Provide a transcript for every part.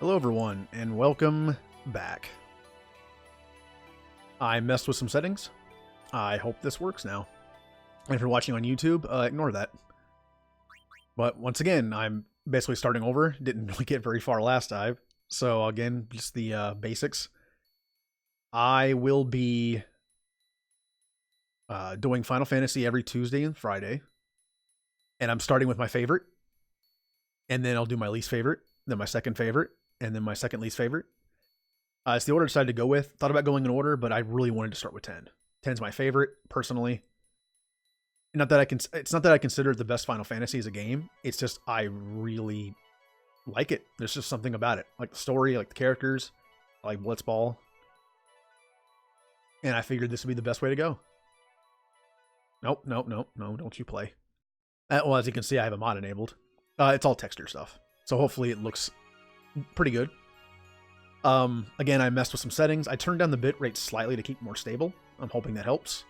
Hello everyone, and welcome back. I messed with some settings. I hope this works now. And if you're watching on YouTube, ignore that. But once again, I'm basically starting over. Didn't really get very far last time. So again, just the basics. I will be doing Final Fantasy every Tuesday and Friday. And I'm starting with my favorite. And then I'll do my least favorite, then my second favorite, and then my second least favorite. It's the order I decided to go with. Thought about going in order, but I really wanted to start with 10. 10's my favorite, personally. It's not that I consider it the best Final Fantasy as a game. It's just I really like it. There's just something about it. I like the story, I like the characters, I like Blitzball. And I figured this would be the best way to go. Nope, don't you play. Well, as you can see, I have a mod enabled. It's all texture stuff. So hopefully it looks pretty good. Again, I messed with some settings. I turned down the bitrate slightly to keep it more stable. I'm hoping that helps.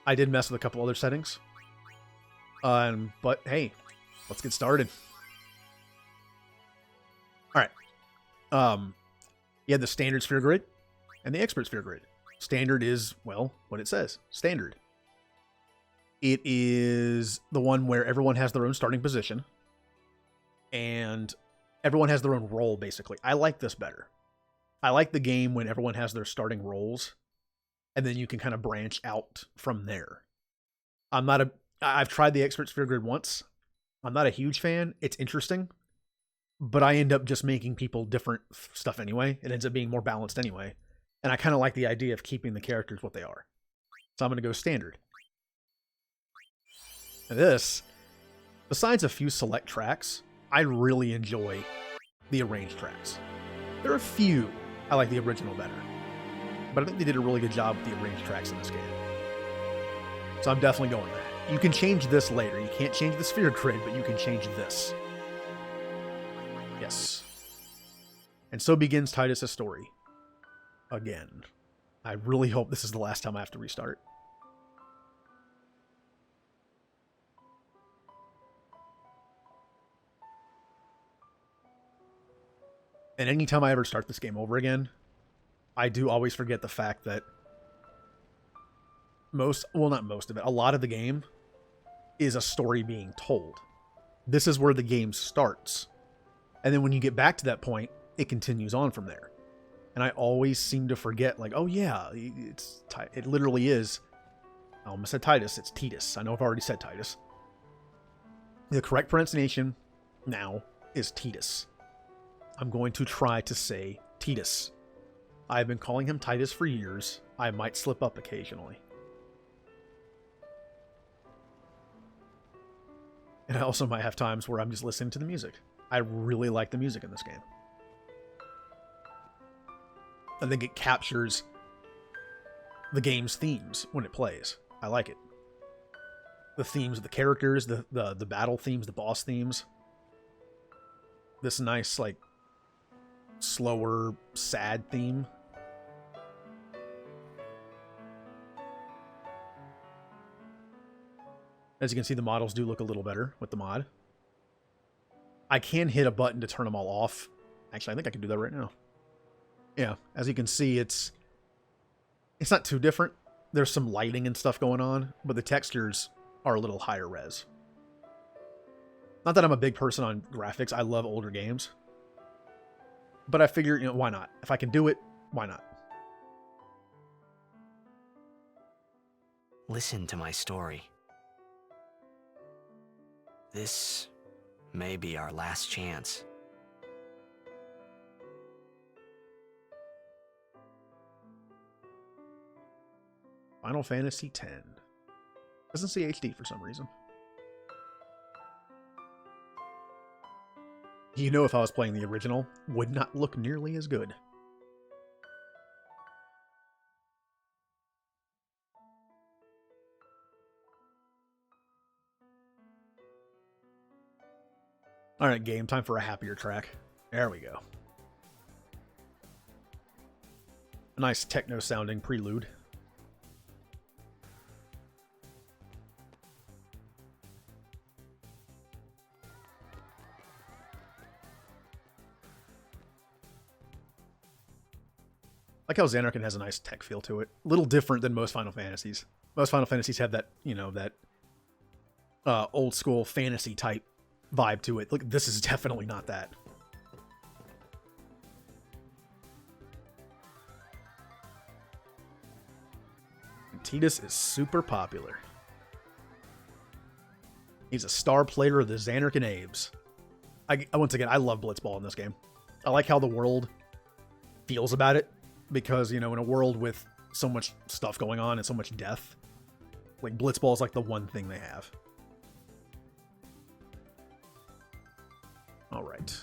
I did mess with a couple other settings. But hey, let's get started. Alright. You have the standard sphere grid and the expert sphere grid. Standard is, well, what it says. Standard. It is the one where everyone has their own starting position. And everyone has their own role, basically. I like this better. I like the game when everyone has their starting roles, and then you can kind of branch out from there. I've tried the expert sphere grid once. I'm not a huge fan. It's interesting, but I end up just making people different stuff anyway. It ends up being more balanced anyway. And I kind of like the idea of keeping the characters what they are. So I'm going to go standard. And this, besides a few select tracks, I really enjoy the arranged tracks. There are a few I like the original better, but I think they did a really good job with the arranged tracks in this game. So I'm definitely going that. You can change this later. You can't change the sphere grid, but you can change this. Yes. And so begins Titus' story. Again. I really hope this is the last time I have to restart. And anytime I ever start this game over again, I do always forget the fact that not most of it, a lot of the game is a story being told. This is where the game starts. And then when you get back to that point, it continues on from there. And I always seem to forget, like, oh yeah, it literally is. I almost said Titus, it's Titus. I know I've already said Titus. The correct pronunciation now is Titus. I'm going to try to say Titus. I've been calling him Titus for years. I might slip up occasionally. And I also might have times where I'm just listening to the music. I really like the music in this game. I think it captures the game's themes when it plays. I like it. The themes of the characters, the battle themes, the boss themes. This nice, like, slower, sad theme. As you can see, the models do look a little better with the mod. I can hit a button to turn them all off. Actually, I think I can do that right now. Yeah, as you can see, it's not too different. There's some lighting and stuff going on, but the textures are a little higher res. Not that I'm a big person on graphics. I love older games. But I figure, why not? If I can do it, why not? Listen to my story. This may be our last chance. Final Fantasy X. Doesn't say HD for some reason. You know, if I was playing the original, would not look nearly as good. Alright, game, time for a happier track. There we go. A nice techno-sounding prelude. Like how Xanarkin has a nice tech feel to it. A little different than most Final Fantasies. Most Final Fantasies have that, that old school fantasy type vibe to it. Look, this is definitely not that. And Tidus is super popular. He's a star player of the Xanarkin Abes. Once again, I love Blitzball in this game. I like how the world feels about it, because, in a world with so much stuff going on and so much death, like, Blitzball is like the one thing they have. All right.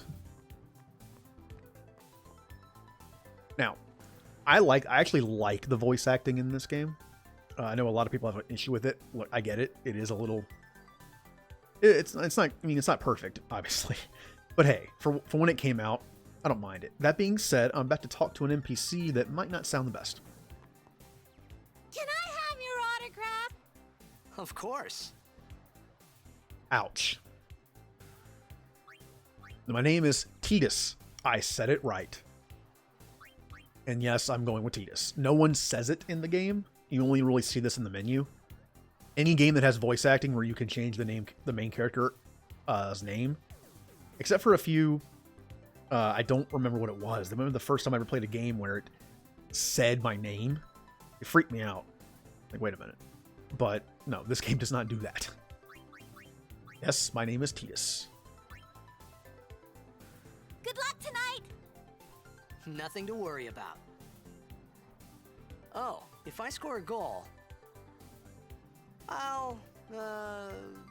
Now, I actually like the voice acting in this game. I know a lot of people have an issue with it. Look, I get it. It is a little... It's not, I mean, it's not perfect, obviously. But hey, for when it came out, I don't mind it. That being said, I'm about to talk to an NPC that might not sound the best. Can I have your autograph? Of course. Ouch. My name is Tidus. I said it right. And yes, I'm going with Tidus. No one says it in the game. You only really see this in the menu. Any game that has voice acting where you can change the main character's name, except for a few, I don't remember what it was. I remember the first time I ever played a game where it said my name. It freaked me out. Like, wait a minute. But no, this game does not do that. Yes, my name is Tidus. Good luck tonight! Nothing to worry about. Oh, if I score a goal, I'll,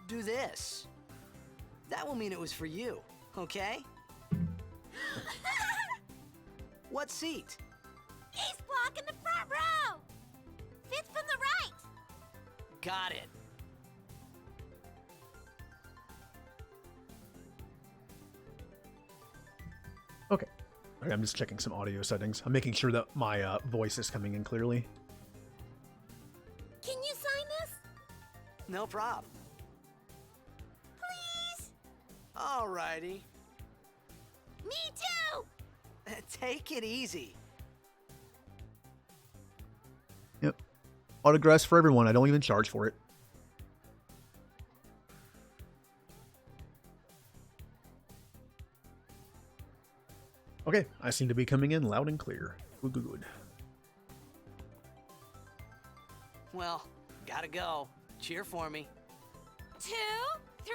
do this. That will mean it was for you, okay? What seat? East block in the front row! Fifth from the right! Got it. Okay. I'm just checking some audio settings. I'm making sure that my voice is coming in clearly. Can you sign this? No prob. Please? Alrighty. Me too! Take it easy. Yep. Autographs for everyone. I don't even charge for it. Okay, I seem to be coming in loud and clear. Good, good, good. Well, gotta go. Cheer for me. 2, 3...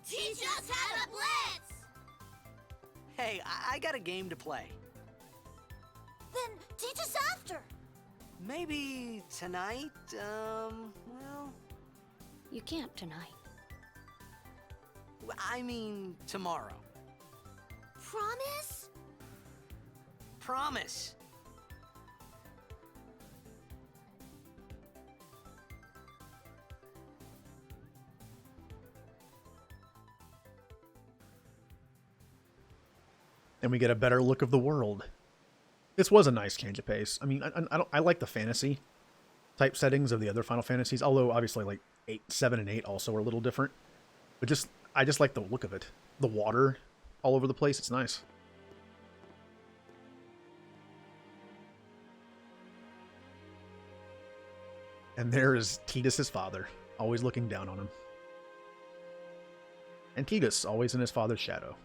Teach us how to blitz! Hey, I got a game to play. Then teach us after. Maybe tonight, well... You can't tonight. I mean tomorrow. Promise? Promise. And we get a better look of the world. This was a nice change of pace. I mean, I like the fantasy type settings of the other Final Fantasies, although obviously like 7 and 8 also are a little different. But I just like the look of it. The water all over the place, it's nice. And there is Tidus' father, always looking down on him. And Tidus, always in his father's shadow.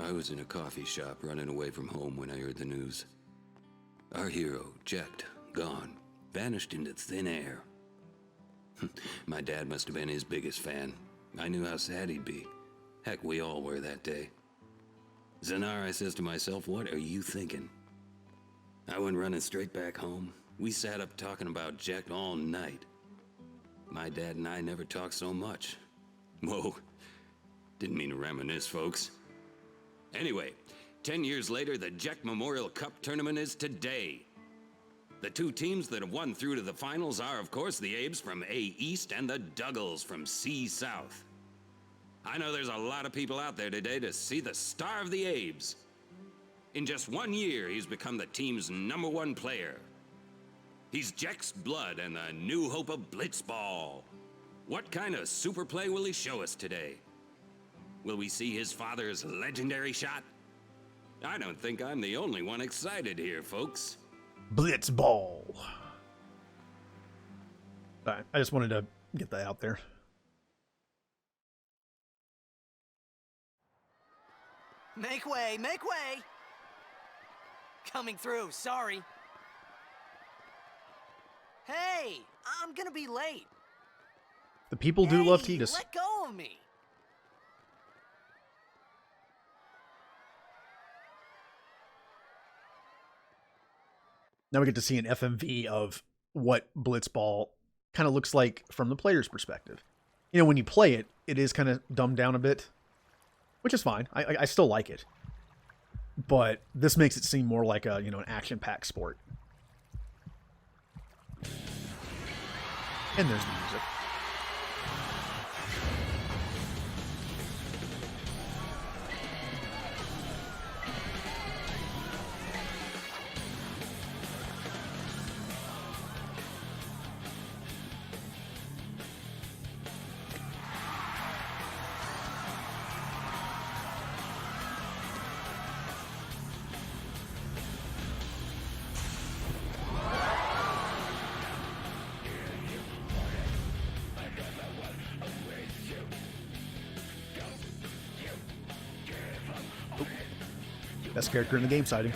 I was in a coffee shop running away from home when I heard the news. Our hero, Jecht, gone, vanished into thin air. My dad must have been his biggest fan. I knew how sad he'd be. Heck, we all were that day. Zanar, I says to myself, what are you thinking? I went running straight back home. We sat up talking about Jecht all night. My dad and I never talked so much. Whoa, didn't mean to reminisce, folks. Anyway, 10 years later, the Jecht Memorial Cup tournament is today. The two teams that have won through to the finals are, of course, the Abes from A East and the Duggles from C South. I know there's a lot of people out there today to see the star of the Abes. In just 1 year, he's become the team's #1 player. He's Jecht's blood and the new hope of Blitzball. What kind of super play will he show us today? Will we see his father's legendary shot? I don't think I'm the only one excited here, folks. Blitzball. Alright, I just wanted to get that out there. Make way, make way! Coming through, sorry. Hey, I'm gonna be late. The people do love Hey, Tidus. let go of me. Now we get to see an FMV of what Blitzball kind of looks like from the player's perspective. You know, when you play it, it is kind of dumbed down a bit, which is fine. I still like it. But this makes it seem more like a, you know, an action-packed sport. And there's the music. Best character in the game sighting.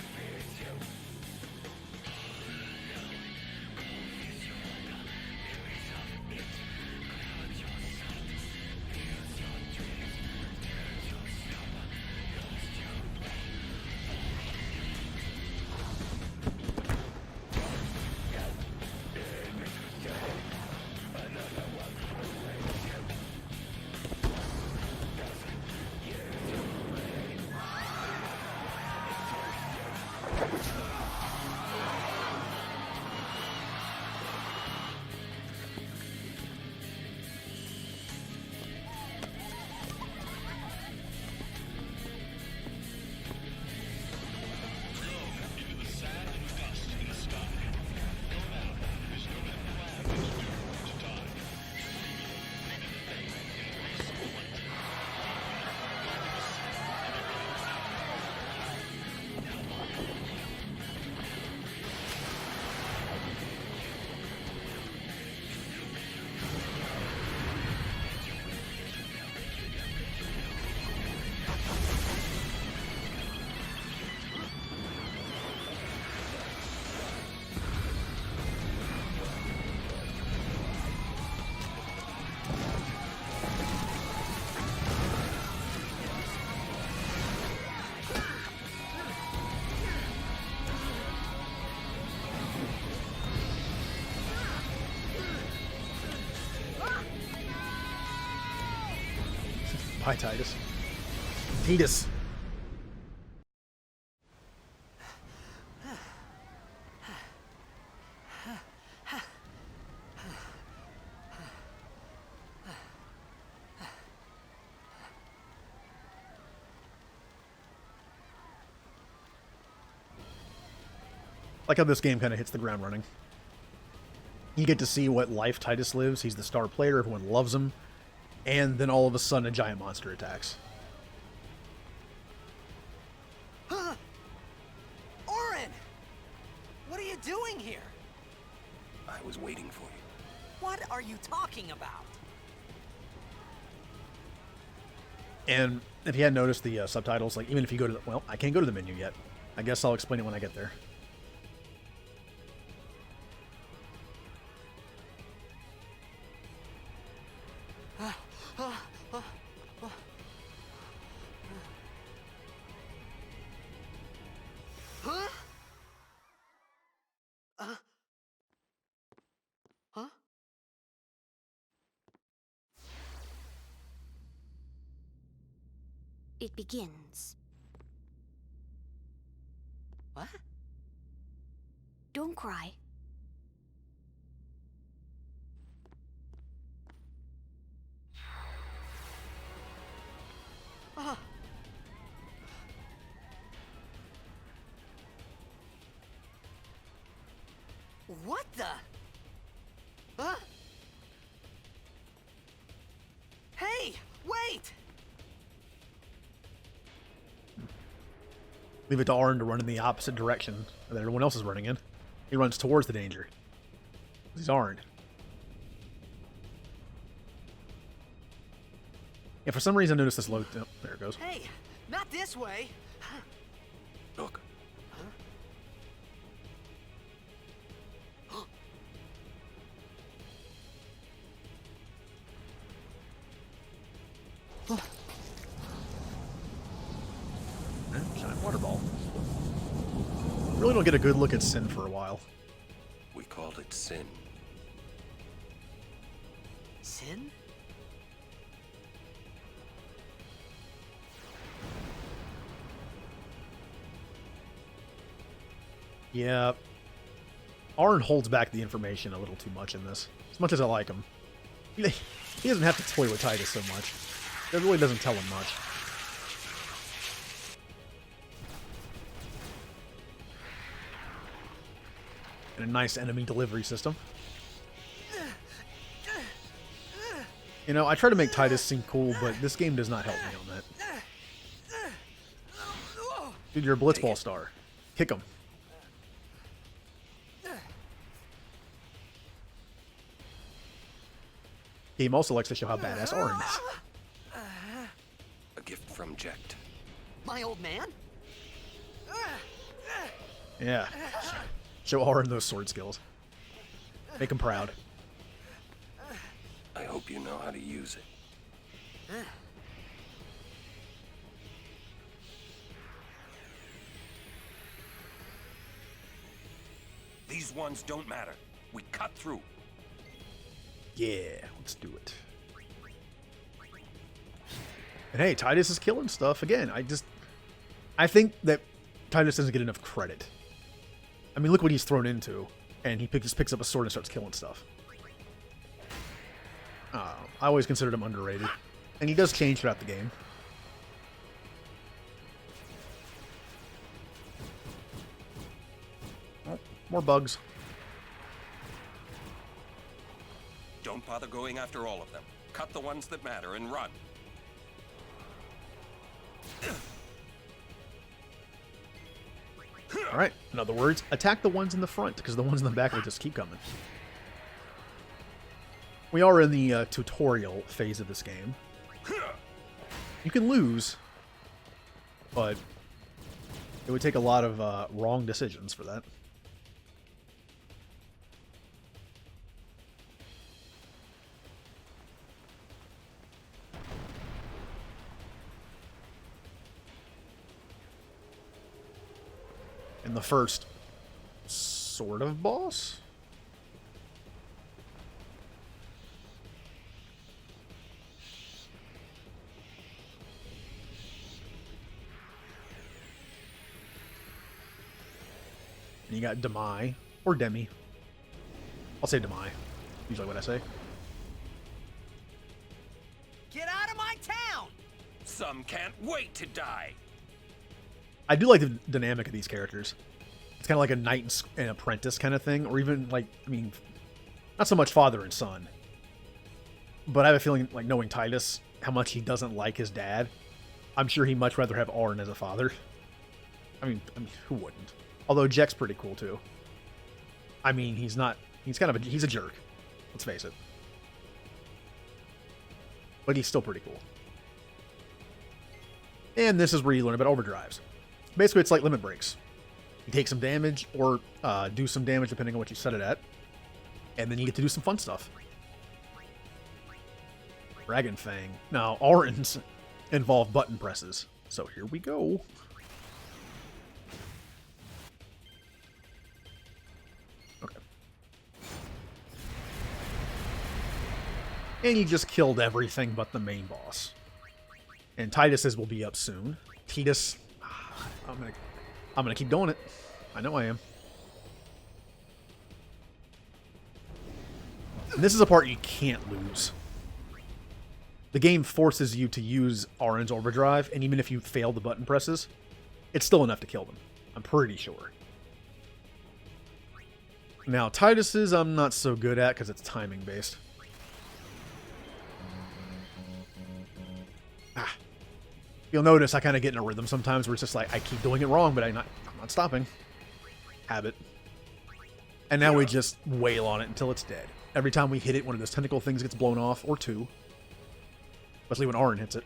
Hi, Tidus. Tidus. Like how this game kind of hits the ground running. You get to see what life Tidus lives. He's the star player. Everyone loves him. And then all of a sudden, a giant monster attacks. Orin! What are you doing here? I was waiting for you. What are you talking about? And if you hadn't noticed the subtitles, like even if you go to the... Well, I can't go to the menu yet. I guess I'll explain it when I get there. It begins. What? Don't cry. What the? Huh? Hey, wait! Leave it to Arn to run in the opposite direction that everyone else is running in. He runs towards the danger. He's Arn. Yeah, for some reason I noticed this low... Oh, there it goes. Hey, not this way. Look. Giant water ball. Really don't get a good look at Sin for a while. We called it sin. Sin? Yeah. Arn holds back the information a little too much in this. As much as I like him. He doesn't have to toy with Titus so much. It really doesn't tell him much. And a nice enemy delivery system. You know, I try to make Titus seem cool, but this game does not help me on that. Dude, you're a Blitzball star. Kick him. Game also likes to show how badass Arn is. A gift from Jekt. My old man? Yeah. Show Arn those sword skills. Make him proud. I hope you know how to use it. These ones don't matter. We cut through. Yeah, let's do it. And hey, Titus is killing stuff again. I think that Titus doesn't get enough credit. I mean, look what he's thrown into, and he just picks up a sword and starts killing stuff. I always considered him underrated, and he does change throughout the game. Oh, more bugs. Don't bother going after all of them. Cut the ones that matter and run. Alright, in other words, attack the ones in the front, because the ones in the back will just keep coming. We are in the tutorial phase of this game. You can lose, but it would take a lot of wrong decisions for that. And the first sort of boss? And you got Demi, or Demi. I'll say Demi. Usually what I say. Get out of my town! Some can't wait to die. I do like the dynamic of these characters. It's kind of like a knight and apprentice kind of thing, or even like, I mean, not so much father and son. But I have a feeling, like knowing Titus, how much he doesn't like his dad, I'm sure he'd much rather have Arn as a father. I mean, who wouldn't? Although Jekt's pretty cool too. I mean, he's a jerk. Let's face it. But he's still pretty cool. And this is where you learn about overdrives. Basically, it's like limit breaks. You take some damage, or do some damage depending on what you set it at. And then you get to do some fun stuff. Dragon Fang. Now, Arn's involve button presses. So here we go. Okay. And you just killed everything but the main boss. And Titus's will be up soon. Titus, I'm gonna keep doing it. I know I am. And this is a part you can't lose. The game forces you to use Arn's overdrive, and even if you fail the button presses, it's still enough to kill them. I'm pretty sure. Now, Titus's I'm not so good at because it's timing based. You'll notice I kind of get in a rhythm sometimes where it's just like, I keep doing it wrong, but I'm not stopping. Habit. And now we just wail on it until it's dead. Every time we hit it, one of those tentacle things gets blown off, or two. Especially when Auron hits it.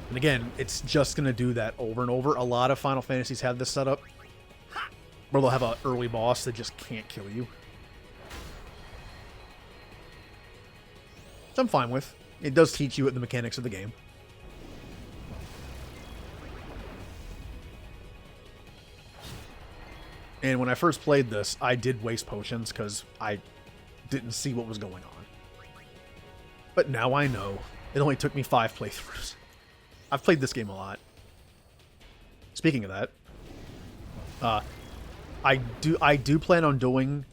And again, it's just going to do that over and over. A lot of Final Fantasies have this setup, where they'll have an early boss that just can't kill you. Which I'm fine with. It does teach you the mechanics of the game. And when I first played this, I did waste potions because I didn't see what was going on. But now I know. It only took me 5 playthroughs. I've played this game a lot. Speaking of that, I do plan on doing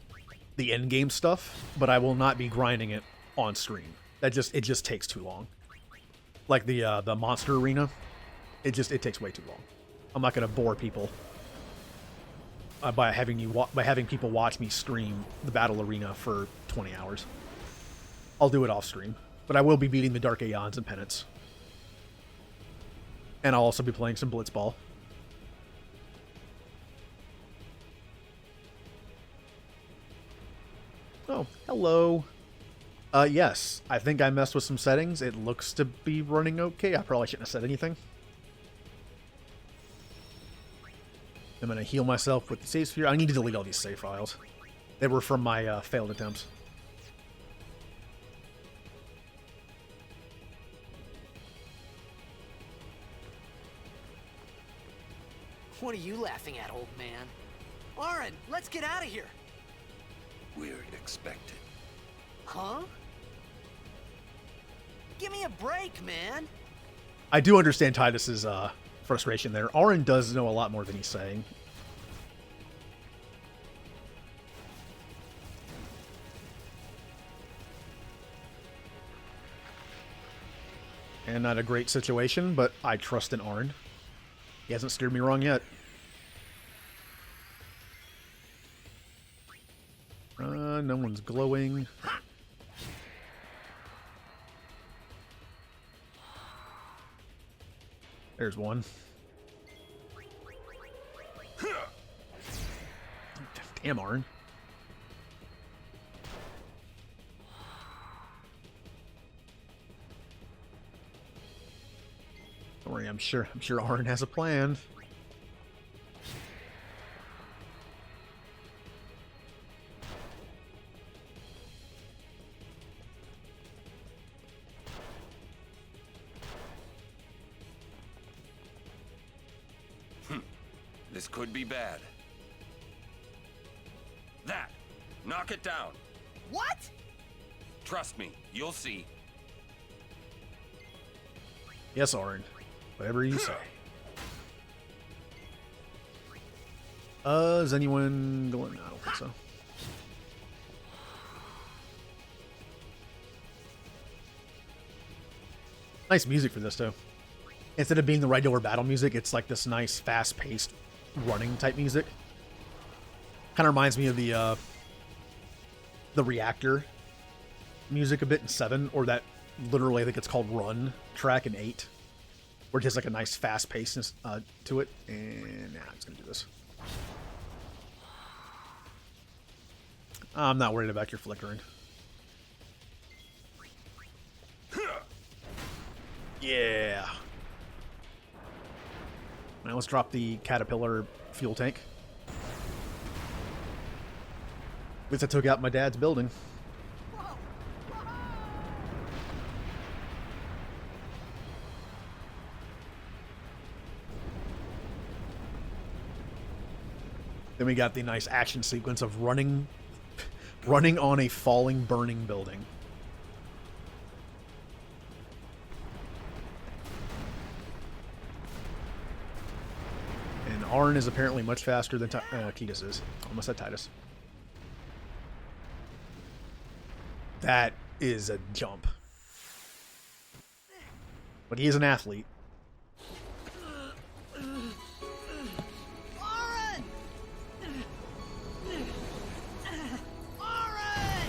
the end game stuff, but I will not be grinding it on stream. It just takes too long. Like the monster arena, it takes way too long. I'm not gonna bore people by having people watch me stream the battle arena for 20 hours. I'll do it off stream, but I will be beating the Dark Aeons and Penance. And I'll also be playing some Blitzball. Oh, hello. Yes, I think I messed with some settings. It looks to be running okay. I probably shouldn't have said anything. I'm going to heal myself with the save sphere. I need to delete all these save files. They were from my failed attempts. What are you laughing at, old man? Auron, let's get out of here. We're expected. Huh? Give me a break, man. I do understand Titus's frustration there. Auron does know a lot more than he's saying. And not a great situation, but I trust in Auron. He hasn't steered me wrong yet. No one's glowing. There's one. Damn, Auron. Don't worry, I'm sure Auron has a plan. This could be bad. That! Knock it down. What? Trust me, you'll see. Yes, Auron. Whatever you say. Is anyone going? No, I don't think so. Nice music for this, too. Instead of being the regular battle music, it's like this nice, fast-paced, running type music. Kind of reminds me of the Reactor music a bit in 7, or that literally I think it's called Run track in 8, where it has like a nice fast pace to it. And now I'm just gonna do this. I'm not worried about your flickering. Yeah. Now let's drop the caterpillar fuel tank. At least I took out my dad's building. Then we got the nice action sequence of running on a falling, burning building. And Auron is apparently much faster than Titus is. Almost said Titus. That is a jump. But he is an athlete. Auron! Auron!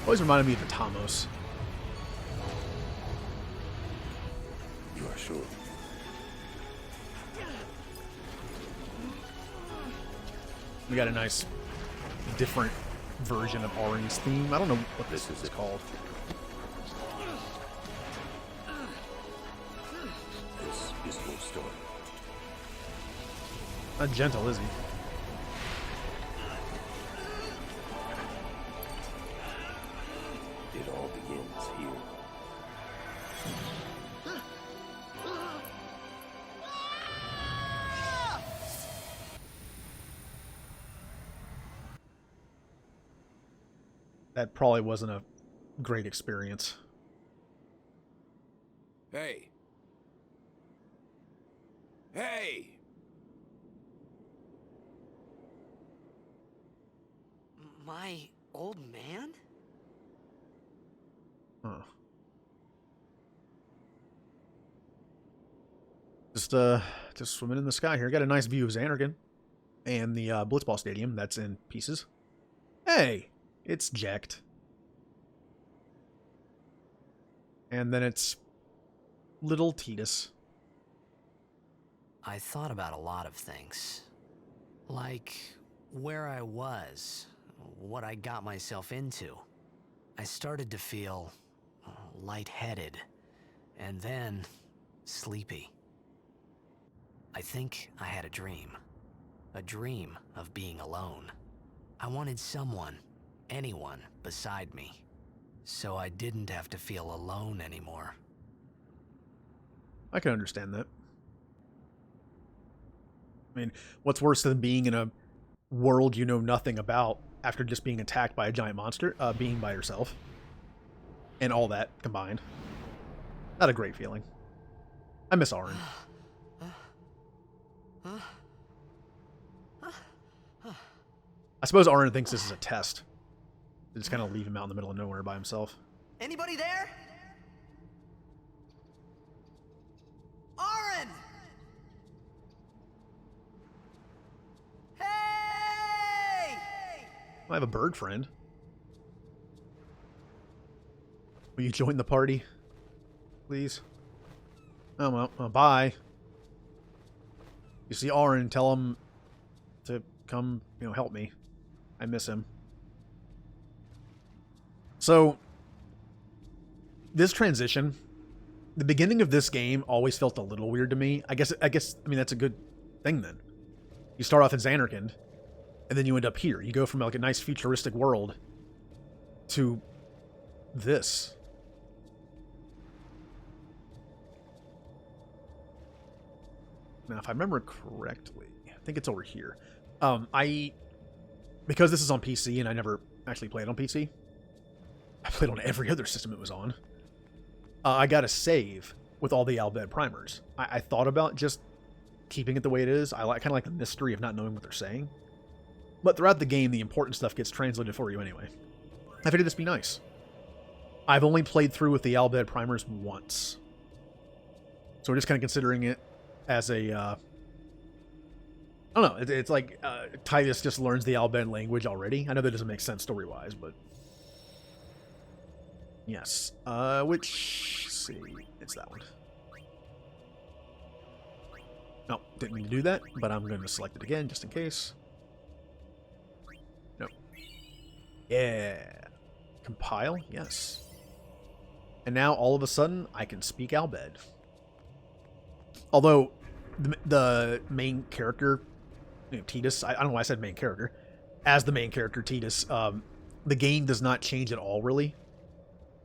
Always reminded me of the Tamos. You are sure? We got a nice, different version of Orin's theme. I don't know what this is called. This is your story. Not gentle, is he? It all begins here. That probably wasn't a great experience. Hey. Hey! My old man? Huh. Just swimming in the sky here. Got a nice view of Xanarkand and the Blitzball Stadium that's in pieces. Hey, it's jacked. And then it's little Tidus. I thought about a lot of things. Like where I was, what I got myself into. I started to feel lightheaded, and then sleepy. I think I had a dream of being alone. I wanted someone, anyone beside me, so I didn't have to feel alone anymore. I can understand that. I mean, what's worse than being in a world you know nothing about after just being attacked by a giant monster, being by yourself, and all that combined? Not a great feeling. I miss Auron. I suppose Auron thinks this is a test. They just kind of leave him out in the middle of nowhere by himself. Anybody there? Auron! Hey! I have a bird friend. Will you join the party? Please? Oh, well, bye. You see Auron, tell him to come, help me. I miss him. So, this transition, the beginning of this game always felt a little weird to me. I guess, that's a good thing then. You start off in Xanarkand, and then you end up here. You go from like a nice futuristic world to this. Now, if I remember correctly, I think it's over here. Because this is on PC and I never actually played on PC, I played on every other system it was on. I got a save with all the Al Bhed primers. I thought about just keeping it the way it is. I kind of like the mystery of not knowing what they're saying. But throughout the game, the important stuff gets translated for you anyway. I figured this would be nice. I've only played through with the Al Bhed primers once. So we're just kind of considering it as a... I don't know. It's like Tidus just learns the Al Bhed language already. I know that doesn't make sense story-wise, but... Yes. Which... Let's see. It's that one. No, didn't mean to do that, but I'm going to select it again just in case. No. Yeah. Compile? Yes. And now, all of a sudden, I can speak Al Bhed. Although, the main character, Tidus, I don't know why I said main character. As the main character, Tidus, the game does not change at all, really.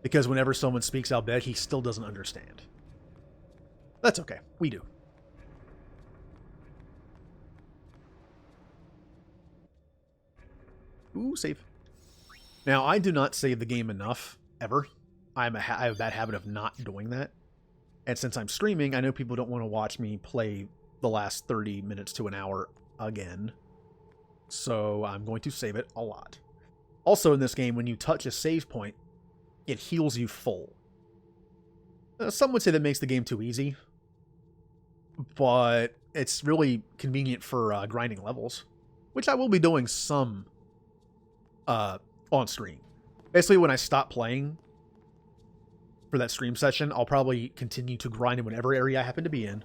Because whenever someone speaks Al Bhed, he still doesn't understand. That's okay. We do. Ooh, save. Now, I do not save the game enough, ever. I have a bad habit of not doing that. And since I'm streaming, I know people don't want to watch me play the last 30 minutes to an hour again. So I'm going to save it a lot. Also in this game, when you touch a save point, it heals you full. Some would say that makes the game too easy. But it's really convenient for grinding levels. Which I will be doing some on stream. Basically, when I stop playing for that stream session, I'll probably continue to grind in whatever area I happen to be in.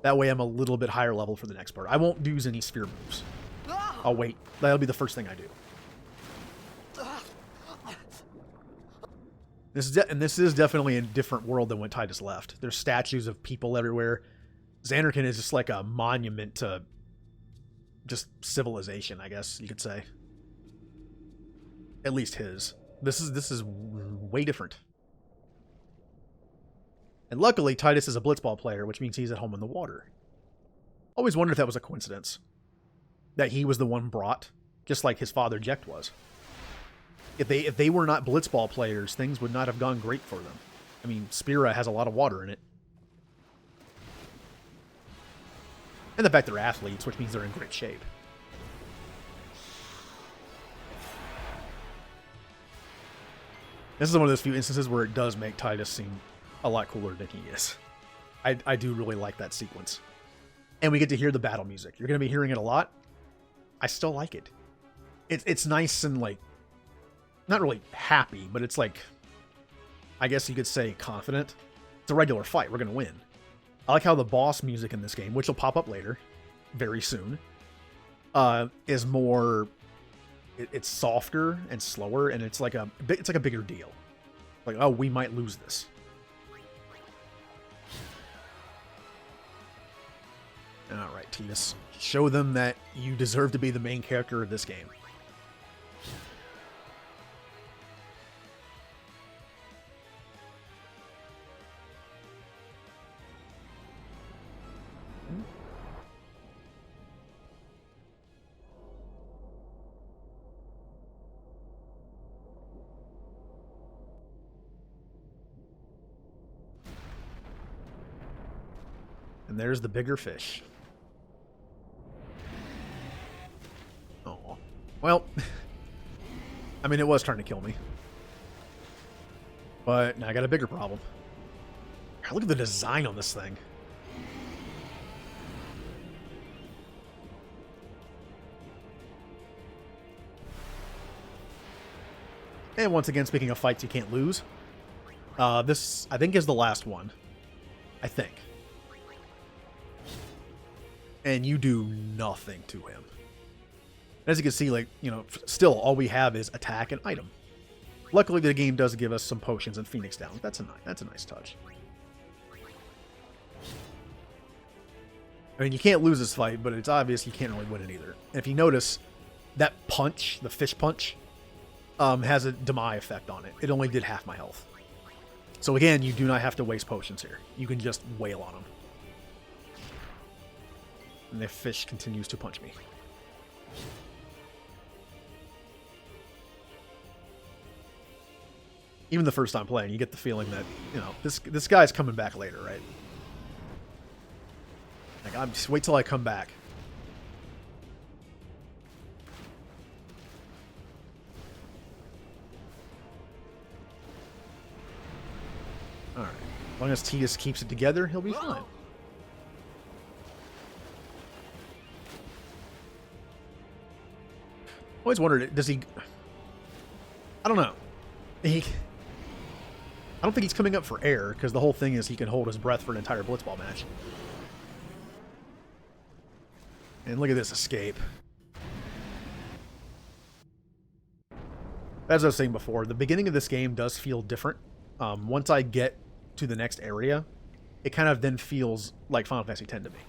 That way I'm a little bit higher level for the next part. I won't use any sphere moves. I'll wait. That'll be the first thing I do. This is definitely a different world than when Titus left. There's statues of people everywhere. Xanarkand is just like a monument to just civilization, I guess you could say. At least his. This is way different. And luckily, Titus is a Blitzball player, which means he's at home in the water. Always wondered if that was a coincidence. That he was the one brought, just like his father Jecht was. If they were not Blitzball players, things would not have gone great for them. I mean, Spira has a lot of water in it. And the fact they're athletes, which means they're in great shape. This is one of those few instances where it does make Titus seem a lot cooler than he is. I do really like that sequence. And we get to hear the battle music. You're going to be hearing it a lot. I still like it. It's nice and, like, not really happy, but it's like, I guess you could say confident. It's a regular fight. We're going to win. I like how the boss music in this game, which will pop up later, very soon, is more... It's softer and slower, and it's like a bigger deal. Like, oh, we might lose this. All right, Titus. Show them that you deserve to be the main character of this game. And there's the bigger fish. Oh, well, I mean, it was trying to kill me. But now I got a bigger problem. Look at the design on this thing. And once again, speaking of fights you can't lose, this, I think, is the last one. I think. And you do nothing to him. As you can see, like, you know, still all we have is attack and item. Luckily, the game does give us some potions and Phoenix down. That's a nice touch. I mean, you can't lose this fight, but it's obvious you can't really win it either. And if you notice, that punch, the fish punch, has a Demai effect on it. It only did half my health. So again, you do not have to waste potions here. You can just wail on them. And the fish continues to punch me. Even the first time playing, you get the feeling that, you know, this guy's coming back later, right? Like, I'm just wait till I come back. Alright. As long as Titus keeps it together, he'll be fine. Always wondered, does he... I don't know. I don't think he's coming up for air, because the whole thing is he can hold his breath for an entire Blitzball match. And look at this escape. As I was saying before, the beginning of this game does feel different. Once I get to the next area, it kind of then feels like Final Fantasy X to me.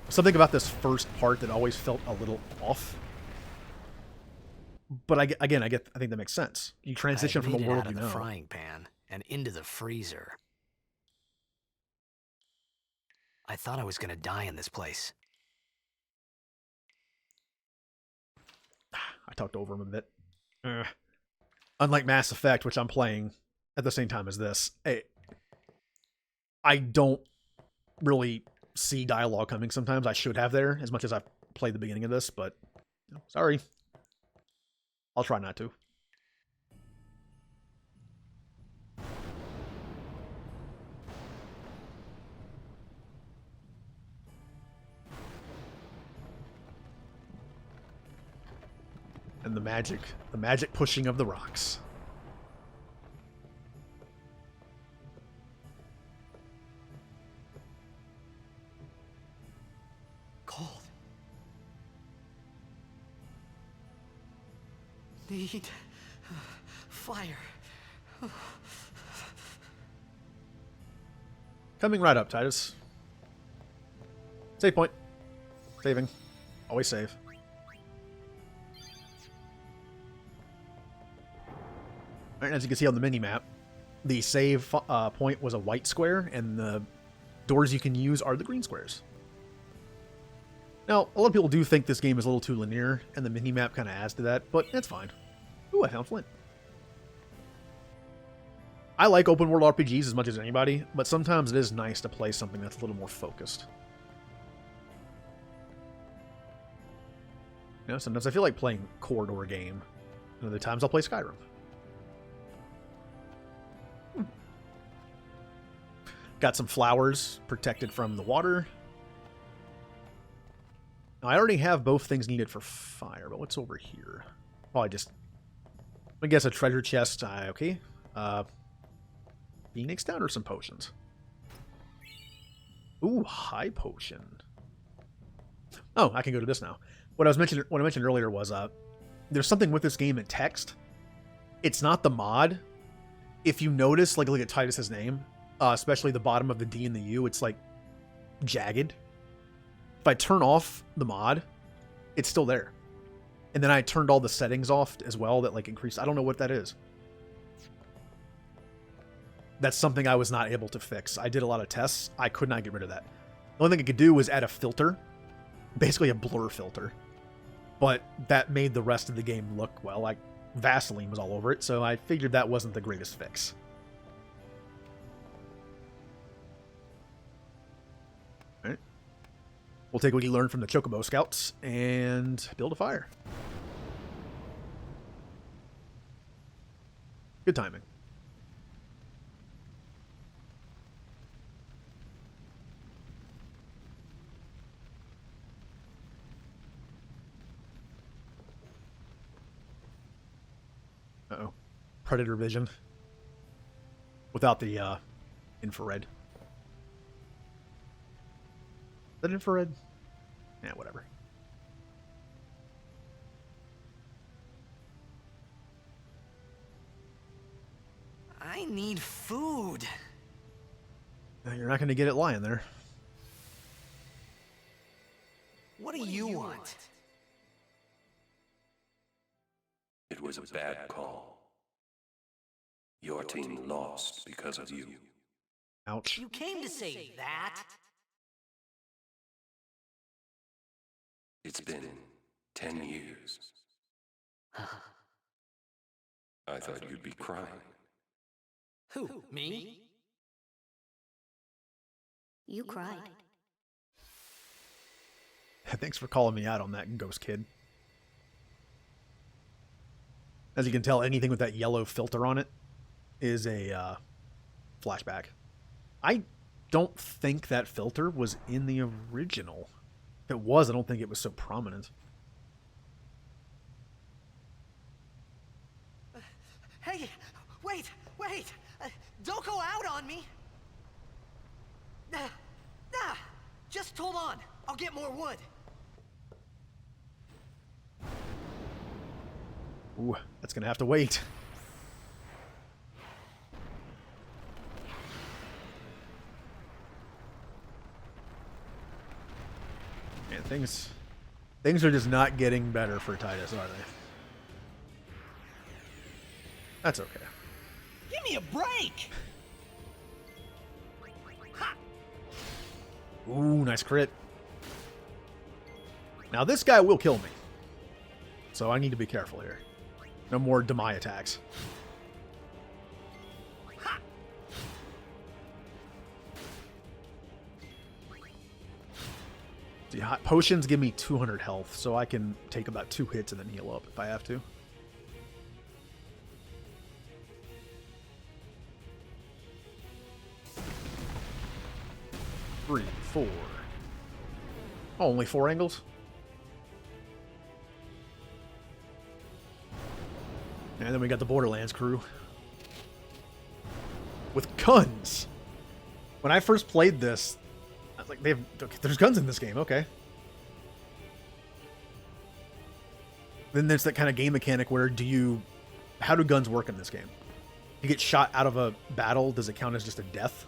Something about this first part that always felt a little off. But I think that makes sense. You transition from a world out of you the know. frying pan and into the freezer. I thought I was gonna die in this place. I talked over him a bit. Unlike Mass Effect, which I'm playing at the same time as this, I don't really see dialogue coming sometimes. I should have there, as much as I've played the beginning of this, but you know, sorry. I'll try not to. And the magic pushing of the rocks. Cold. Need fire. Coming right up, Titus. Save point. Saving. Always save. Alright, as you can see on the mini-map, the save point was a white square, and the doors you can use are the green squares. Now, a lot of people do think this game is a little too linear, and the mini-map kind of adds to that, but that's fine. Ooh, I found Flint. I like open world RPGs as much as anybody, but sometimes it is nice to play something that's a little more focused. You know, sometimes I feel like playing a corridor game, and other times I'll play Skyrim. Got some flowers protected from the water. Now, I already have both things needed for fire, but what's over here? Probably just, I guess, a treasure chest. Okay. Phoenix down or some potions? Ooh, high potion. Oh, I can go to this now. What I mentioned earlier was there's something with this game in text. It's not the mod. If you notice, like look at Titus's name, especially the bottom of the D and the U, it's like jagged. If I turn off the mod, it's still there. And then I turned all the settings off as well that like increase. I don't know what that is. That's something I was not able to fix. I did a lot of tests. I could not get rid of that. The only thing I could do was add a filter, basically a blur filter. But that made the rest of the game look, well, like Vaseline was all over it, so I figured that wasn't the greatest fix. Alright. We'll take what you learned from the Chocobo Scouts and build a fire. Good timing. Uh-oh. Predator vision. Without the infrared. Is that infrared? Yeah, whatever. I need food. You're not going to get it lying there. What do you want? It was a bad call. Your team lost because of you. Ouch. You came to say that? It's been 10 years. I thought you'd be crying. Who, me? You cried. Thanks for calling me out on that, Ghost Kid. As you can tell, anything with that yellow filter on it is a flashback. I don't think that filter was in the original. If it was, I don't think it was so prominent. Hey, wait! Don't go out on me! Just hold on. I'll get more wood. Ooh, that's gonna have to wait. Man, things are just not getting better for Titus, are they? That's okay. Give me a break! Ooh, nice crit. Now this guy will kill me, so I need to be careful here. No more Demai attacks. See, hot potions give me 200 health, so I can take about 2 hits and then heal up if I have to. Three, 4. Oh, only 4 angles? And then we got the Borderlands crew. With guns! When I first played this, I was like, okay, there's guns in this game, okay. Then there's that kind of game mechanic where how do guns work in this game? You get shot out of a battle, does it count as just a death?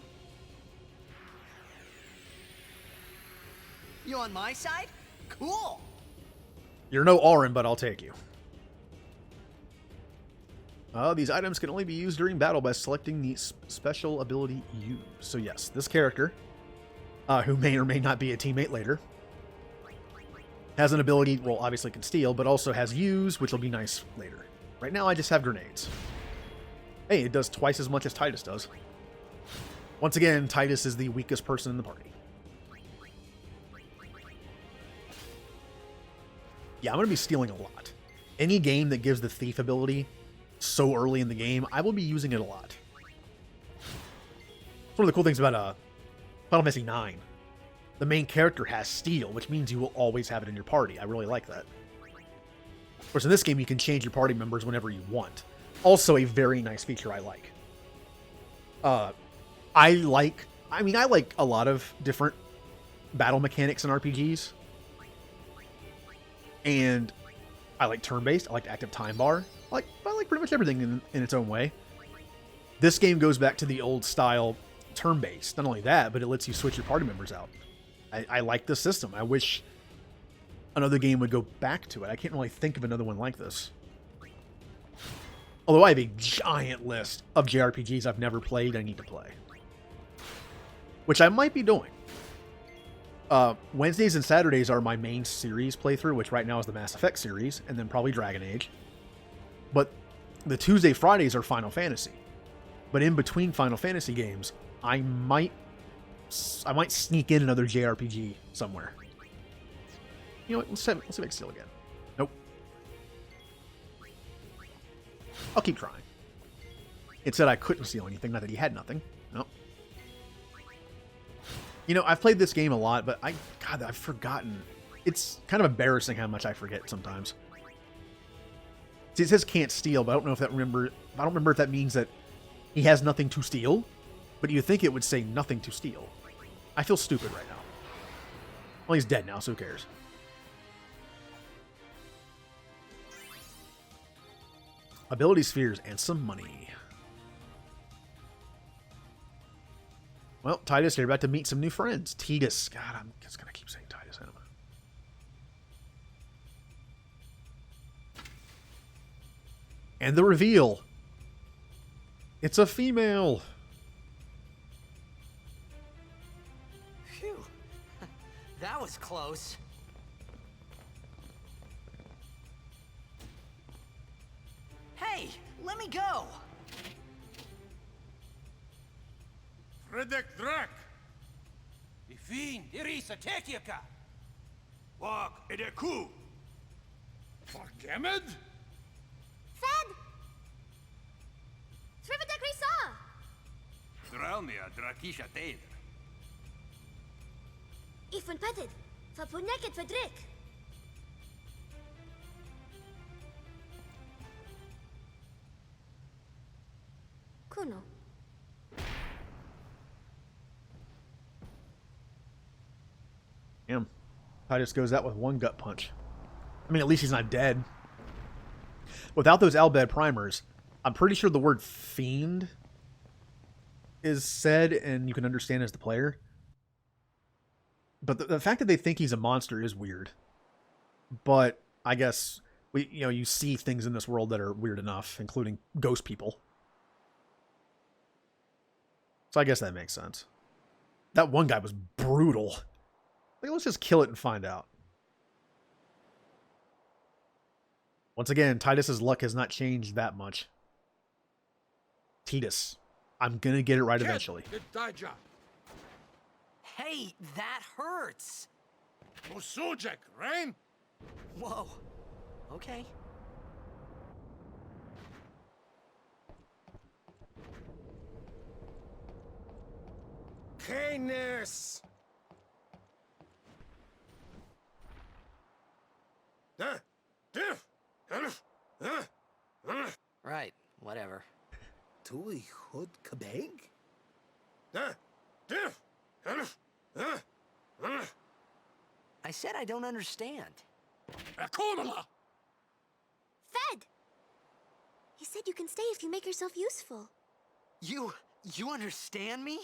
You on my side? Cool. You're no Auron, but I'll take you. These items can only be used during battle by selecting the special ability use. So yes, this character, who may or may not be a teammate later, has an ability, well, obviously can steal, but also has use, which will be nice later. Right now, I just have grenades. Hey, it does twice as much as Titus does. Once again, Titus is the weakest person in the party. Yeah, I'm going to be stealing a lot. Any game that gives the thief ability so early in the game, I will be using it a lot. It's one of the cool things about Final Fantasy IX. The main character has steal, which means you will always have it in your party. I really like that. Of course, in this game, you can change your party members whenever you want. Also a very nice feature I like. I like a lot of different battle mechanics in RPGs. And I like turn-based. I like active time bar. I like pretty much everything in its own way. This game goes back to the old style turn-based. Not only that, but it lets you switch your party members out. I like this system. I wish another game would go back to it. I can't really think of another one like this. Although I have a giant list of JRPGs I've never played I need to play. Which I might be doing. Wednesdays and Saturdays are my main series playthrough, which right now is the Mass Effect series, and then probably Dragon Age. But the Tuesday, Fridays are Final Fantasy. But in between Final Fantasy games, I might sneak in another JRPG somewhere. You know what? Let's see if I can steal again. Nope. I'll keep trying. It said I couldn't steal anything, not that he had nothing. No. You know, I've played this game a lot, but I've forgotten. It's kind of embarrassing how much I forget sometimes. See, it says can't steal, but I don't know if I don't remember if that means that he has nothing to steal. But you think it would say nothing to steal. I feel stupid right now. Well, he's dead now, so who cares? Ability spheres and some money. Well, Titus, you're about to meet some new friends. Titus. God, I'm just going to keep saying Titus. Anyway. And the reveal. It's a female. Phew. That was close. Hey, let me go. Fredek Drak! Ifin, Irisa Tekiaka! Walk Edeku! Forgemed? Fed! Srivadak Risa! Dralmia Drakisha Teder. Ifun Petted! Fapuneket Fedrik! Kuno. Damn. Titus goes out with one gut punch. I mean, at least he's not dead. Without those Albed primers, I'm pretty sure the word fiend is said and you can understand as the player. But the fact that they think he's a monster is weird. But I guess you see things in this world that are weird enough, including ghost people. So I guess that makes sense. That one guy was brutal. Like, let's just kill it and find out. Once again, Titus's luck has not changed that much. Titus. I'm gonna get it right eventually. Hey, that hurts. Musujek, Rain? Whoa. Okay. Canis! Whatever. Tui hud kabeg? I said I don't understand. Akumala! Fed! He said you can stay if you make yourself useful. You understand me?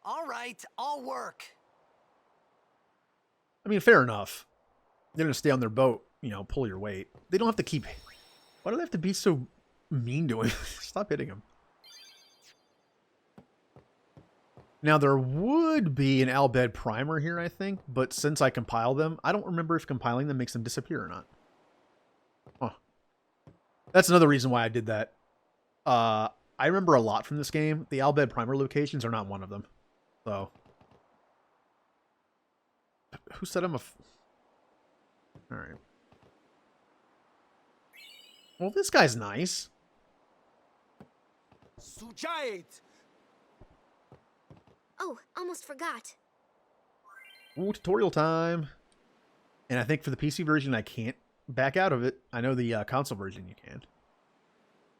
All right, I'll work. I mean, fair enough. They're going to stay on their boat, pull your weight. They don't have to keep... Why do they have to be so mean to him? Stop hitting him. Now, there would be an Albed primer here, I think, but since I compile them, I don't remember if compiling them makes them disappear or not. Huh. That's another reason why I did that. I remember a lot from this game. The Albed primer locations are not one of them. So... Who said I'm a... Alright. Well, this guy's nice. Sujait! Oh, almost forgot. Ooh, tutorial time. And I think for the PC version, I can't back out of it. I know the console version you can.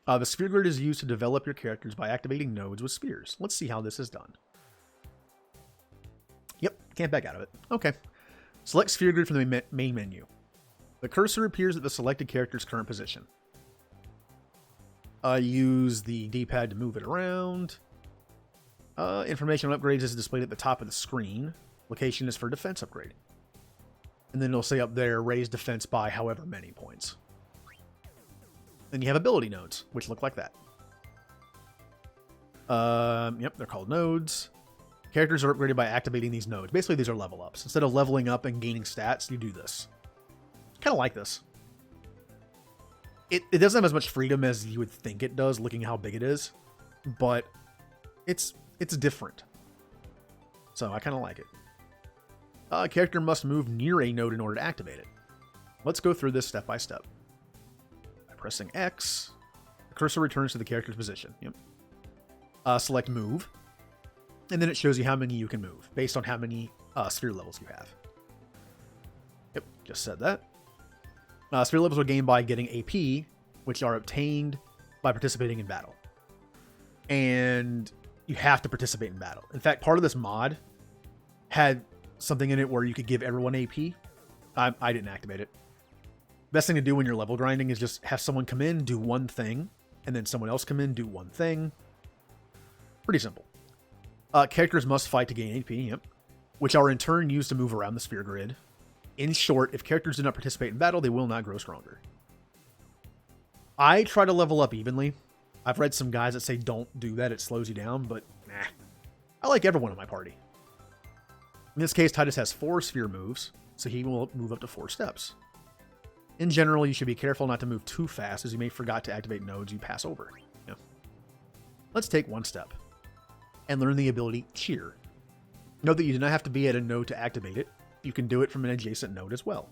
The sphere grid is used to develop your characters by activating nodes with spheres. Let's see how this is done. Yep, can't back out of it. Okay. Select sphere grid from the main menu. The cursor appears at the selected character's current position. Use the D-pad to move it around. Information on upgrades is displayed at the top of the screen. Location is for defense upgrading. And then it'll say up there, raise defense by however many points. Then you have ability nodes, which look like that. Yep, they're called nodes. Characters are upgraded by activating these nodes. Basically, these are level ups. Instead of leveling up and gaining stats, you do this. Kind of like this. It doesn't have as much freedom as you would think it does, looking how big it is. But it's different. So I kind of like it. A character must move near a node in order to activate it. Let's go through this step by step. By pressing X, the cursor returns to the character's position. Yep. Select move. And then it shows you how many you can move, based on how many sphere levels you have. Yep, just said that. Sphere levels are gained by getting AP, which are obtained by participating in battle. And you have to participate in battle. In fact, part of this mod had something in it where you could give everyone AP. I didn't activate it. Best thing to do when you're level grinding is just have someone come in, do one thing, and then someone else come in, do one thing. Pretty simple. Characters must fight to gain AP, yep, which are in turn used to move around the sphere grid. In short, if characters do not participate in battle, they will not grow stronger. I try to level up evenly. I've read some guys that say don't do that, it slows you down, but nah. I like everyone in my party. In this case, Titus has 4 sphere moves, so he will move up to 4 steps. In general, you should be careful not to move too fast, as you may forget to activate nodes you pass over. Yeah. Let's take one step and learn the ability Cheer. Note that you do not have to be at a node to activate it. You can do it from an adjacent node as well.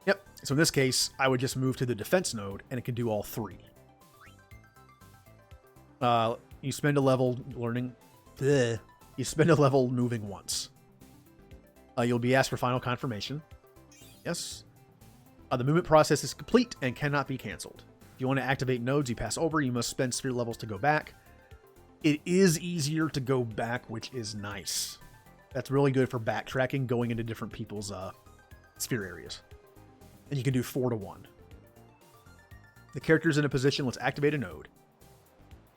Yep, so in this case, I would just move to the defense node, and it can do all 3. You spend a level learning... Bleh. You spend a level moving once. You'll be asked for final confirmation. Yes. The movement process is complete and cannot be canceled. If you want to activate nodes you pass over, you must spend sphere levels to go back. It is easier to go back, which is nice. That's really good for backtracking, going into different people's sphere areas. And you can do 4 to 1. The character's in a position, let's activate a node.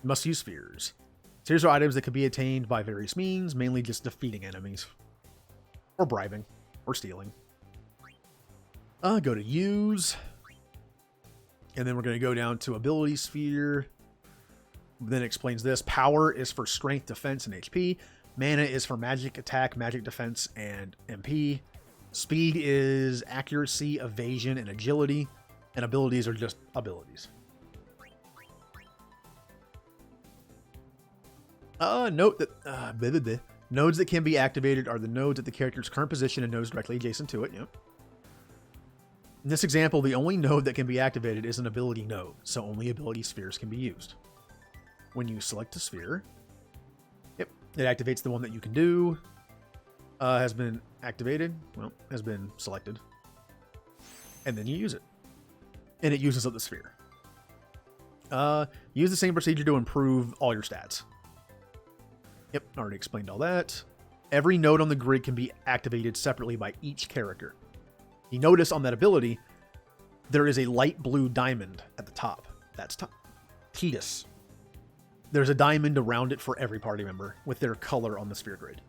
You must use spheres. Spheres are items that can be attained by various means, mainly just defeating enemies. Or bribing. Or stealing. Go to use. And then we're going to go down to ability sphere. Then it explains this. Power is for strength, defense, and HP. Mana is for magic, attack, magic defense, and MP. Speed is accuracy, evasion, and agility. And abilities are just abilities. Note that nodes that can be activated are the nodes at the character's current position and nodes directly adjacent to it. Yep. In this example, the only node that can be activated is an ability node, so only ability spheres can be used. When you select a sphere, yep, it activates the one that you can do. Has been activated, well, has been selected. And then you use it. and it uses up the sphere. Use the same procedure to improve all your stats. Yep, already explained all that. Every node on the grid can be activated separately by each character. You notice on that ability, there is a light blue diamond at the top. That's Tidus. There's a diamond around it for every party member with their color on the sphere grid.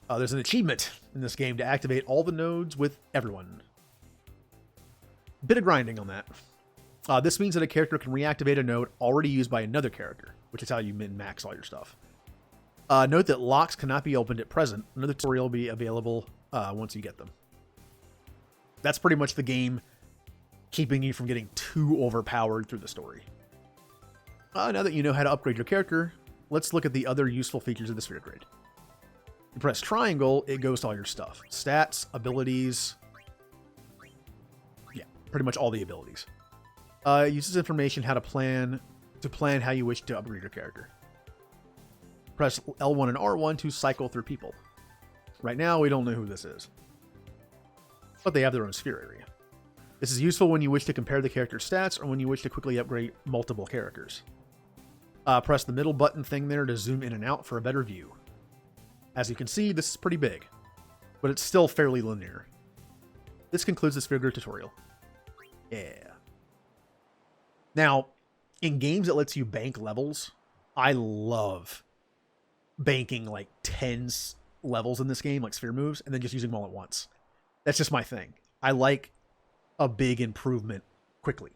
There's an achievement in this game to activate all the nodes with everyone. Bit of grinding on that. This means that a character can reactivate a node already used by another character, which is how you min-max all your stuff. Note that locks cannot be opened at present. Another tutorial will be available once you get them. That's pretty much the game keeping you from getting too overpowered through the story. Now that you know how to upgrade your character, let's look at the other useful features of the sphere grid. You press triangle, it goes to all your stuff. Stats, abilities. Yeah, pretty much all the abilities. Uses information how to plan how you wish to upgrade your character. Press L1 and R1 to cycle through people. Right now, we don't know who this is, but they have their own sphere area. This is useful when you wish to compare the character's stats or when you wish to quickly upgrade multiple characters. Press the middle button thing there to zoom in and out for a better view. As you can see, this is pretty big, but it's still fairly linear. This concludes the sphere grid tutorial. Yeah. Now, in games that lets you bank levels, I love banking like 10 levels in this game, like sphere moves, and then just using them all at once. That's just my thing. I like a big improvement quickly.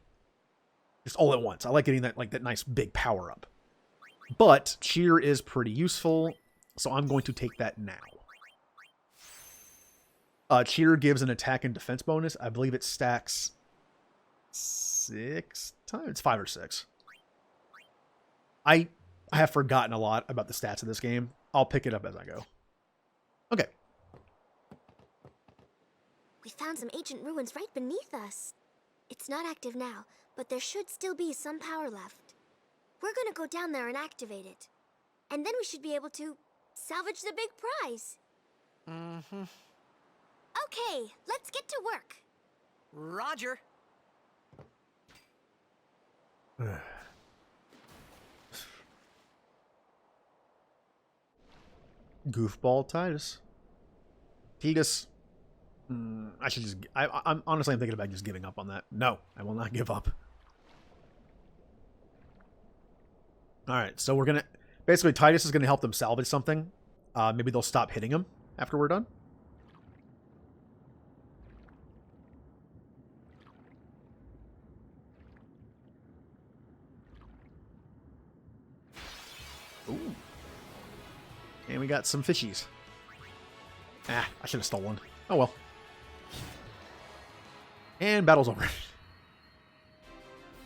Just all at once. I like getting that nice big power up. But cheer is pretty useful, so I'm going to take that now. Cheer gives an attack and defense bonus. I believe it stacks 6 times. It's 5 or 6. I have forgotten a lot about the stats of this game. I'll pick it up as I go. Okay. We found some ancient ruins right beneath us. It's not active now, but there should still be some power left. We're gonna go down there and activate it. And then we should be able to salvage the big prize. Mm-hmm. Okay, let's get to work. Roger. Goofball Tidus. I should just... I'm honestly, I'm thinking about just giving up on that. No, I will not give up. Alright, so we're gonna... Basically, Tidus is gonna help them salvage something. Maybe they'll stop hitting him after we're done. Ooh. And we got some fishies. Ah, I should have stolen. Oh well. And battle's over.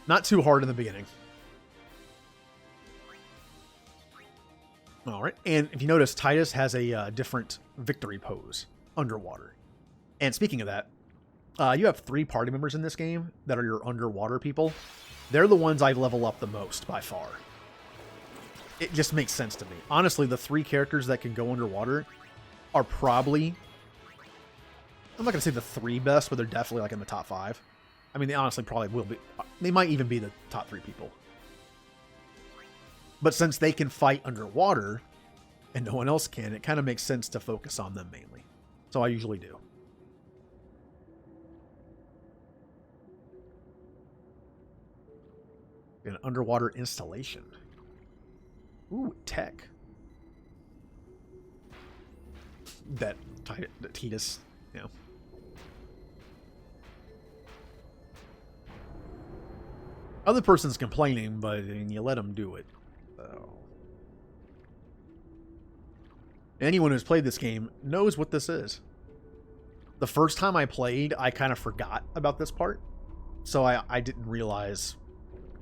Not too hard in the beginning. Alright, and if you notice, Tidus has a different victory pose underwater. And speaking of that, you have 3 party members in this game that are your underwater people. They're the ones I level up the most by far. It just makes sense to me. Honestly, the 3 characters that can go underwater are probably... I'm not going to say the 3 best, but they're definitely like in the top 5. I mean, they honestly probably will be. They might even be the top 3 people. But since they can fight underwater and no one else can, it kind of makes sense to focus on them mainly. So I usually do. An underwater installation. Ooh, tech. That Tidus, you know. Other person's complaining, but I mean, you let them do it. So. Anyone who's played this game knows what this is. The first time I played, I kind of forgot about this part. So I didn't realize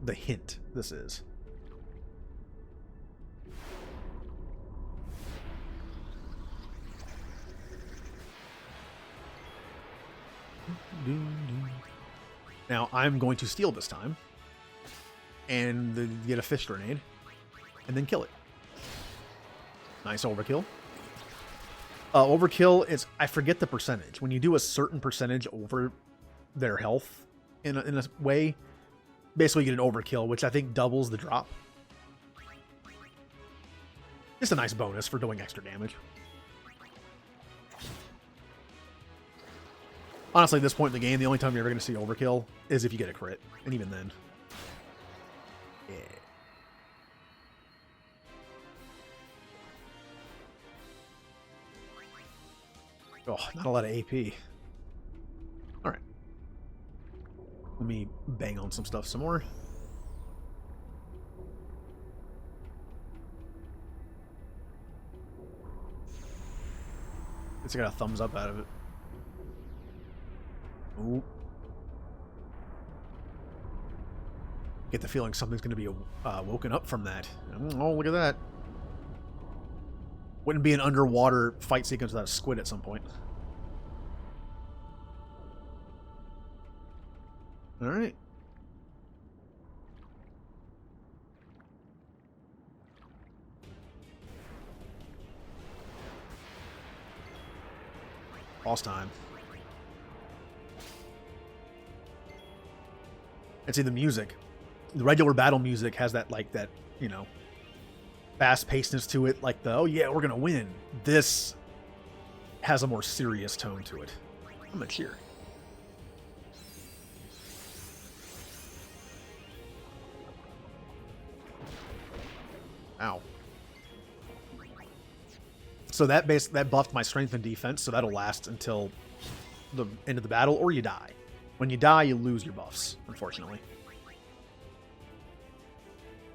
the hint this is. Now, I'm going to steal this time. And get a fish grenade. And then kill it. Nice overkill. Overkill is... I forget the percentage. When you do a certain percentage over their health, in a way. Basically, you get an overkill, which I think doubles the drop. Just a nice bonus for doing extra damage. Honestly, at this point in the game, the only time you're ever going to see overkill is if you get a crit. And even then. Yeah. Oh, not a lot of AP. Alright. Let me bang on some stuff some more. It's got a thumbs up out of it. Ooh. Get the feeling something's going to be woken up from that. Oh, look at that. Wouldn't be an underwater fight sequence without a squid at some point. Alright. Boss time. And see, the music. The regular battle music has that, like, that, you know, fast-pacedness to it. Like the, oh yeah, we're gonna win. This has a more serious tone to it. I'm gonna cheer. Ow. So that buffed my strength and defense, so that'll last until the end of the battle, or you die. When you die, you lose your buffs, unfortunately.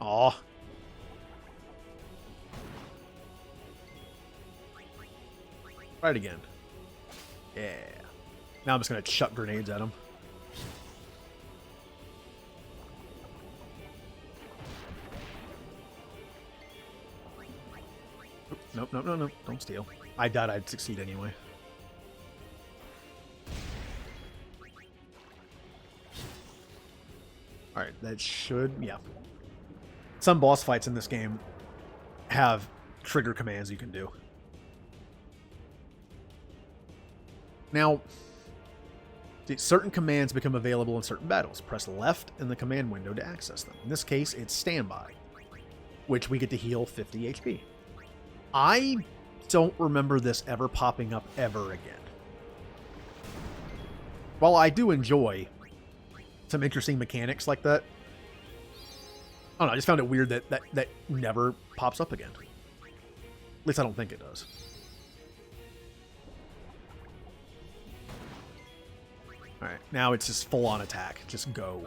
Aw. Try it again. Yeah. Now I'm just gonna chuck grenades at him. Nope, nope, no, no. Don't steal. I doubt I'd succeed anyway. Alright, that should... yeah. Some boss fights in this game have trigger commands you can do. Now, certain commands become available in certain battles. Press left in the command window to access them. In this case, it's standby, which we get to heal 50 HP. I don't remember this ever popping up ever again. While I do enjoy some interesting mechanics like that, I don't know, I just found it weird that never pops up again. At least I don't think it does. Alright, now it's just full-on attack. Just go.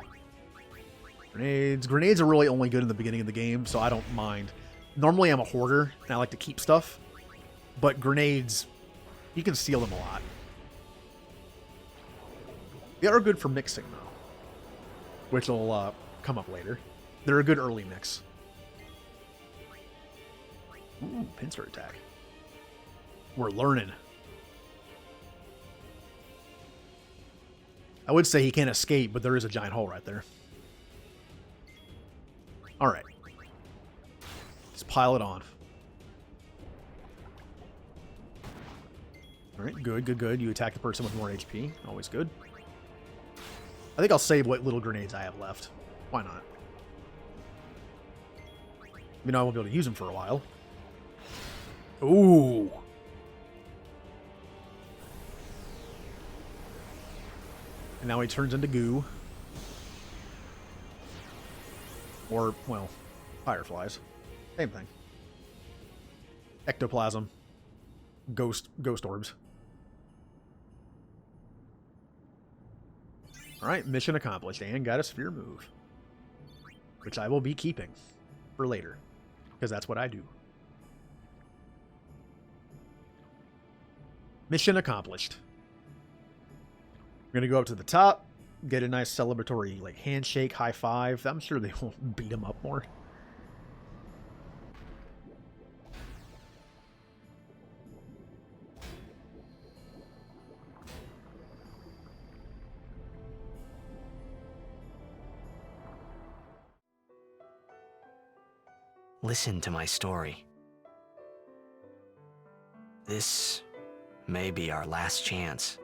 Grenades. Grenades are really only good in the beginning of the game, so I don't mind. Normally I'm a hoarder, and I like to keep stuff. But grenades, you can steal them a lot. They are good for mixing, though. Which will come up later. They're a good early mix. Ooh, pincer attack. We're learning. I would say he can't escape, but there is a giant hole right there. Alright. Let's pile it on. Alright, good, good, good. You attack the person with more HP. Always good. I think I'll save what little grenades I have left. Why not? You know, I won't be able to use them for a while. Ooh. And now he turns into goo. Or, well, fireflies. Same thing. Ectoplasm. Ghost orbs. Alright, mission accomplished. And got a sphere move. Which I will be keeping for later. Because that's what I do. Mission accomplished. We're going to go up to the top. Get a nice celebratory like handshake, high five. I'm sure they won't beat him up more. Listen to my story. This may be our last chance.